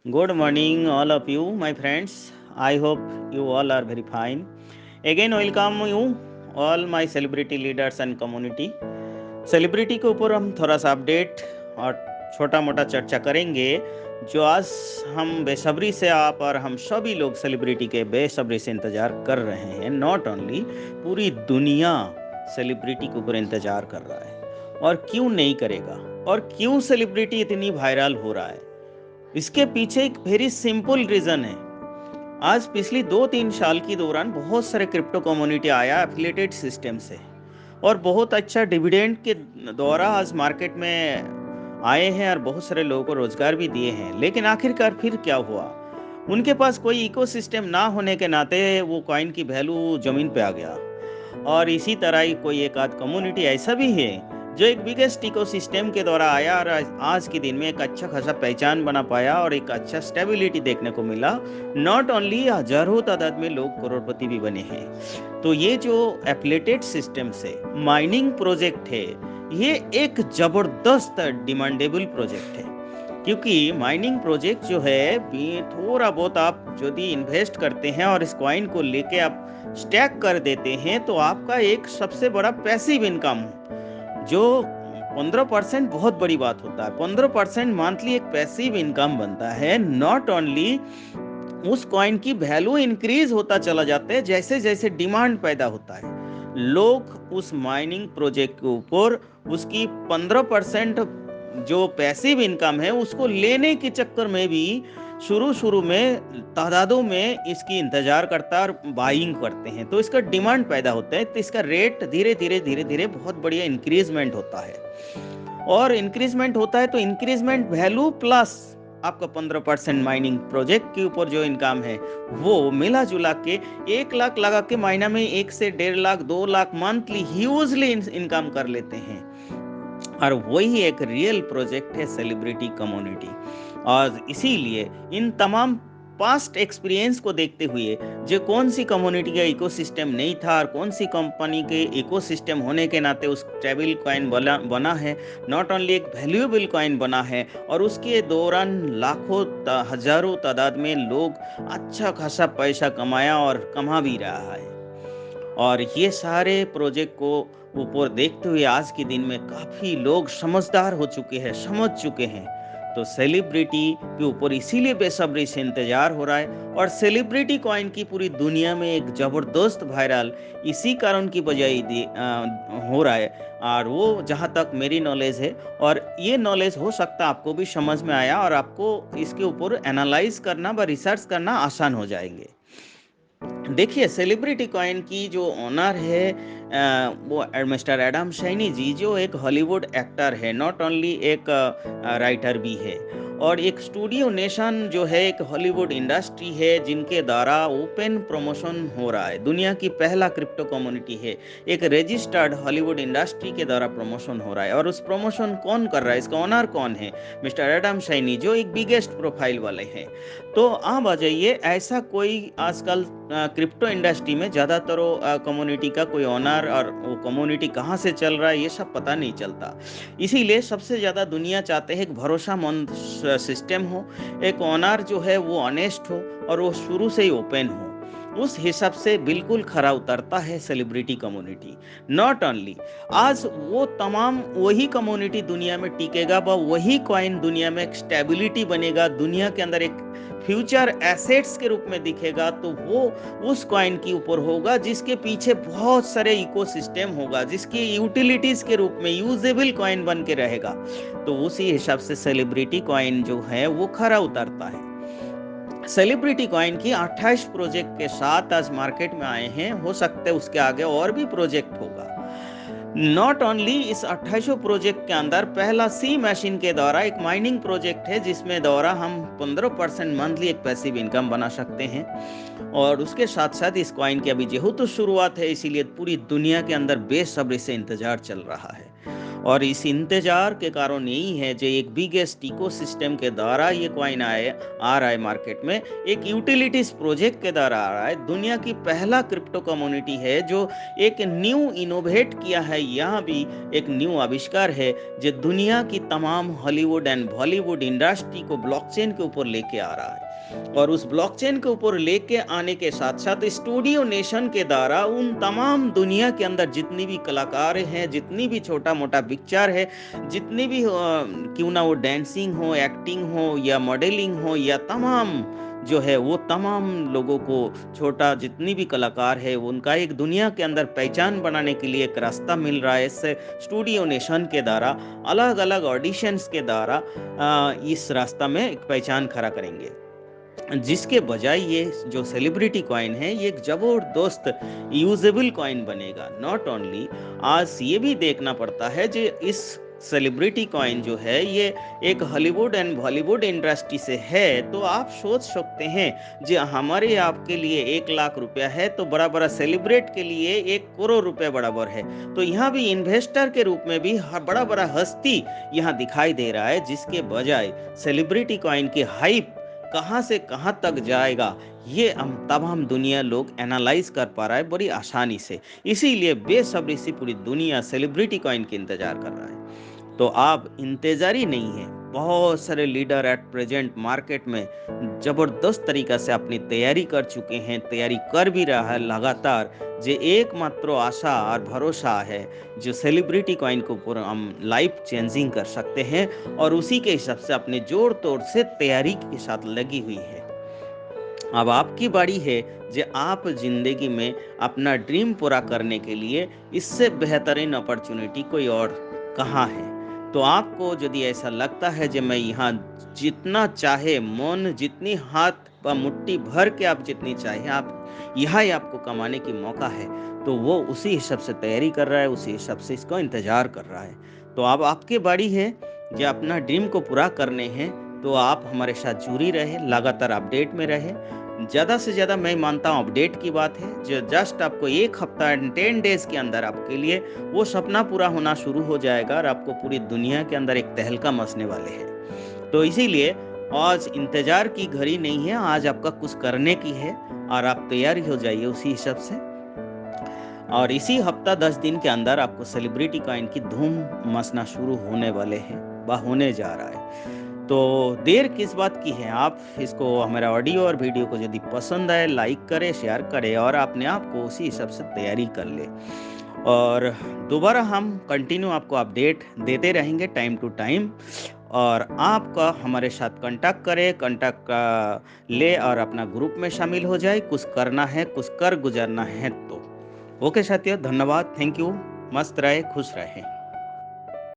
Good morning, all of you, my friends. I hope you all are very fine. Again, welcome you, all my celebrity leaders and community. Celebrity के ऊपर हम थोड़ा सा update और छोटा मोटा चर्चा करेंगे जो आज हम बेसब्री से आप और हम सभी लोग सेलिब्रिटी के बेसब्री से इंतज़ार कर रहे हैं। नॉट ओनली पूरी दुनिया सेलिब्रिटी के ऊपर इंतज़ार कर रहा है। और क्यों नहीं करेगा, और क्यों सेलिब्रिटी इतनी वायरल हो रहा है, इसके पीछे एक वेरी सिंपल रीज़न है। आज पिछली 2-3 साल की दौरान बहुत सारे क्रिप्टो कम्युनिटी आया एफिलिएटेड सिस्टम से, और बहुत अच्छा डिविडेंड के द्वारा आज मार्केट में आए हैं और बहुत सारे लोगों को रोजगार भी दिए हैं। लेकिन आखिरकार फिर क्या हुआ, उनके पास कोई इकोसिस्टम ना होने के नाते वो कॉइन की वैल्यू जमीन पे आ गया। और इसी तरह ही कोई एक आध कम्युनिटी ऐसा भी है जो एक बिगेस्ट इकोसिस्टम के द्वारा आया और आज के दिन में एक अच्छा खासा पहचान बना पाया और एक अच्छा स्टेबिलिटी देखने को मिला। नॉट ओनली हजारों तादाद में लोग करोड़पति भी बने हैं। तो ये जो एफिलिएटेड सिस्टम से माइनिंग प्रोजेक्ट है, ये एक जबरदस्त डिमांडेबल प्रोजेक्ट है। क्योंकि माइनिंग प्रोजेक्ट जो है थोड़ा बहुत आप यदि इन्वेस्ट करते हैं और इस कॉइन को लेके आप स्टैक कर देते हैं तो आपका एक सबसे बड़ा पैसिव इनकम जो 15% बहुत बड़ी बात होता है। 15% मंथली एक पैसिव इनकम बनता है। नॉट ओनली उस कॉइन की वैल्यू इंक्रीज होता चला जाता है जैसे जैसे डिमांड पैदा होता है। लोग उस माइनिंग प्रोजेक्ट के ऊपर उसकी 15% जो पैसिव इनकम है उसको लेने के चक्कर में भी शुरू शुरू में तादादों में इसकी इंतजार करता है और बाइंग करते हैं, तो इसका डिमांड पैदा होता है। तो इसका रेट धीरे धीरे बहुत बढ़िया इंक्रीजमेंट होता है। और इंक्रीजमेंट होता है तो इंक्रीजमेंट वैल्यू प्लस आपका 15% माइनिंग प्रोजेक्ट के ऊपर जो इनकम है वो मिला जुला के 1 लाख लगा के महीना में 1 से 1.5 lakh 2 lakh monthly hugely income कर लेते हैं। और वही एक रियल प्रोजेक्ट है सेलिब्रिटी कम्युनिटी। और इसीलिए इन तमाम पास्ट एक्सपीरियंस को देखते हुए जो कौन सी कम्युनिटी का इकोसिस्टम नहीं था और कौन सी कंपनी के इकोसिस्टम होने के नाते उस स्टेबल कॉइन बना है, नॉट ओनली एक वैल्यूएबल कॉइन बना है, और उसके दौरान लाखों हजारों तादाद में लोग अच्छा खासा पैसा कमाया और कमा भी रहा है। और ये सारे प्रोजेक्ट को ऊपर देखते हुए आज के दिन में काफी लोग समझदार हो चुके हैं, समझ चुके हैं। तो सेलिब्रिटी के ऊपर इसीलिए बेसब्री से इंतजार हो रहा है। और सेलिब्रिटी कॉइन की पूरी दुनिया में एक जबरदस्त वायरल इसी कारण की बजाय हो रहा है। और वो जहाँ तक मेरी नॉलेज है, और ये नॉलेज हो सकता है आपको भी समझ में आया और आपको इसके ऊपर एनालाइज करना व रिसर्च करना आसान हो जाएंगे। देखिए, सेलिब्रिटी कॉइन की जो ओनर है वो मिस्टर एडम शाइनी जी, जो एक हॉलीवुड एक्टर है, नॉट ओनली एक राइटर भी है। और एक स्टूडियो नेशन जो है एक हॉलीवुड इंडस्ट्री है जिनके द्वारा ओपन प्रमोशन हो रहा है। दुनिया की पहला क्रिप्टो कम्युनिटी है, एक रजिस्टर्ड हॉलीवुड इंडस्ट्री के द्वारा प्रमोशन हो रहा है। और उस प्रमोशन कौन कर रहा है, इसका ओनर कौन है? मिस्टर एडम शाइनी, जो एक बिगेस्ट प्रोफाइल वाले हैं। तो आप आ जाइए, ऐसा कोई आजकल क्रिप्टो इंडस्ट्री में ज़्यादातर कम्युनिटी का कोई ओनर और वो कम्युनिटी कहाँ से चल रहा है ये सब पता नहीं चलता। इसीलिए सबसे ज़्यादा दुनिया चाहते हैं एक भरोसामंद सिस्टम हो, एक ओनर जो है वो ऑनेस्ट हो और वो शुरू से ही ओपन हो। उस हिसाब से बिल्कुल खरा उतरता है सेलिब्रिटी कम्युनिटी। नॉट ओनली आज वो तमाम वही कम्युनिटी दुनिया में टिकेगा, वही कॉइन दुनिया में एक स्टेबिलिटी बनेगा, दुनिया के अंदर एक फ्यूचर एसेट्स के रूप में दिखेगा। तो वो उस कॉइन के ऊपर होगा जिसके पीछे बहुत सारे इकोसिस्टम होगा, जिसकी यूटिलिटीज के रूप में यूजेबल कॉइन बन के रहेगा। तो उसी हिसाब से सेलिब्रिटी कॉइन जो है वो खरा उतरता है। सेलिब्रिटी कॉइन की 28 प्रोजेक्ट के साथ आज मार्केट में आए हैं, हो सकता है उसके आगे और भी प्रोजेक्ट होगा। नॉट ओनली इस 28 प्रोजेक्ट के अंदर पहला सी मशीन के द्वारा एक माइनिंग प्रोजेक्ट है जिसमें द्वारा हम 15% मंथली एक पैसिव इनकम बना सकते हैं। और उसके साथ साथ इस कॉइन की अभी जेहू तो शुरुआत है, इसीलिए पूरी दुनिया के अंदर बेसब्री से इंतजार चल रहा है। और इस इंतजार के कारण यही है जो एक बिगेस्ट इकोसिस्टम के द्वारा ये कॉइन आ रहा है मार्केट में, एक यूटिलिटीज प्रोजेक्ट के द्वारा आ रहा है। दुनिया की पहला क्रिप्टो कम्युनिटी है जो एक न्यू इनोवेट किया है, यहाँ भी एक न्यू आविष्कार है जो दुनिया की तमाम हॉलीवुड एंड बॉलीवुड इंडस्ट्री को ब्लॉकचेन के ऊपर लेके आ रहा है। और उस ब्लॉकचेन के ऊपर लेके आने के साथ साथ स्टूडियो नेशन के द्वारा उन तमाम दुनिया के अंदर जितनी भी कलाकार हैं, जितनी भी छोटा मोटा पिक्चर है, जितनी भी क्यों ना वो डांसिंग हो, एक्टिंग हो या मॉडलिंग हो या तमाम जो है वो तमाम लोगों को, छोटा जितनी भी कलाकार है उनका एक दुनिया के अंदर पहचान बनाने के लिए एक रास्ता मिल रहा है। इससे स्टूडियो नेशन के द्वारा अलग अलग ऑडिशंस के द्वारा इस रास्ता में एक पहचान खड़ा करेंगे, जिसके बजाय ये जो सेलिब्रिटी कॉइन है ये एक जबरदस्त यूजेबल कॉइन बनेगा। नॉट ओनली, आज ये भी देखना पड़ता है जो इस सेलिब्रिटी कॉइन जो है ये एक हॉलीवुड एंड बॉलीवुड इंडस्ट्री से है, तो आप सोच सकते हैं जो हमारे आपके लिए 1 लाख रुपया है तो बड़ा बड़ा सेलिब्रेट के लिए 1 करोड़ रुपया बराबर है। तो यहाँ भी इन्वेस्टर के रूप में भी बड़ा बड़ा हस्ती यहाँ दिखाई दे रहा है, जिसके बजाय सेलिब्रिटी कॉइन की हाइप कहाँ से कहाँ तक जाएगा ये हम तमाम दुनिया लोग एनालाइज कर पा रहा है बड़ी आसानी से। इसीलिए बेसब्री से पूरी दुनिया सेलिब्रिटी कॉइन के इंतजार कर रहा है। तो आप इंतजार ही नहीं है, बहुत सारे लीडर एट प्रेजेंट मार्केट में जबरदस्त तरीका से अपनी तैयारी कर चुके हैं, तैयारी कर भी रहा है लगातार। जो एकमात्र आशा और भरोसा है जो सेलिब्रिटी कॉइन के ऊपर हम लाइफ चेंजिंग कर सकते हैं, और उसी के हिसाब से अपने जोर तोड़ से तैयारी के साथ लगी हुई है। अब आपकी बारी है जो आप जिंदगी में अपना ड्रीम पूरा करने के लिए इससे बेहतरीन अपॉर्चुनिटी कोई और कहाँ है। तो आपको यदि ऐसा लगता है कि मैं यहाँ जितना चाहे मन, जितनी हाथ व मुट्ठी भर के आप जितनी चाहे आप यहाँ ही आपको कमाने की मौका है, तो वो उसी हिसाब से तैयारी कर रहा है, उसी हिसाब से इसको इंतजार कर रहा है। तो अब आपकी बारी है जो अपना ड्रीम को पूरा करने हैं, तो आप हमारे साथ जुड़ी रहे, लगातार अपडेट में रहे। ज़्यादा से ज़्यादा मैं मानता हूँ अपडेट की बात है, जो जस्ट आपको 1 हफ्ता 10 डेज के अंदर आपके लिए वो सपना पूरा होना शुरू हो जाएगा और आपको पूरी दुनिया के अंदर एक तहलका मचने वाले हैं। तो इसीलिए आज इंतजार की घड़ी नहीं है, आज आपका कुछ करने की है और आप तैयारी हो जाइए उसी हिसाब से। और इसी हफ्ता 10 दिन के अंदर आपको सेलिब्रिटी कॉइन की धूम मचना शुरू होने वाले हैं, वह होने जा रहा है। तो देर किस बात की है, आप इसको हमारा ऑडियो और वीडियो को यदि पसंद आए लाइक करें, शेयर करें और अपने आप को उसी हिसाब से तैयारी कर ले। और दोबारा हम कंटिन्यू आपको अपडेट देते रहेंगे टाइम टू टाइम, और आपका हमारे साथ कांटेक्ट करें, कांटेक्ट ले और अपना ग्रुप में शामिल हो जाए। कुछ करना है, कुछ कर गुजरना है तो। ओके साथियों, धन्यवाद, थैंक यू, मस्त रहे, खुश रहे।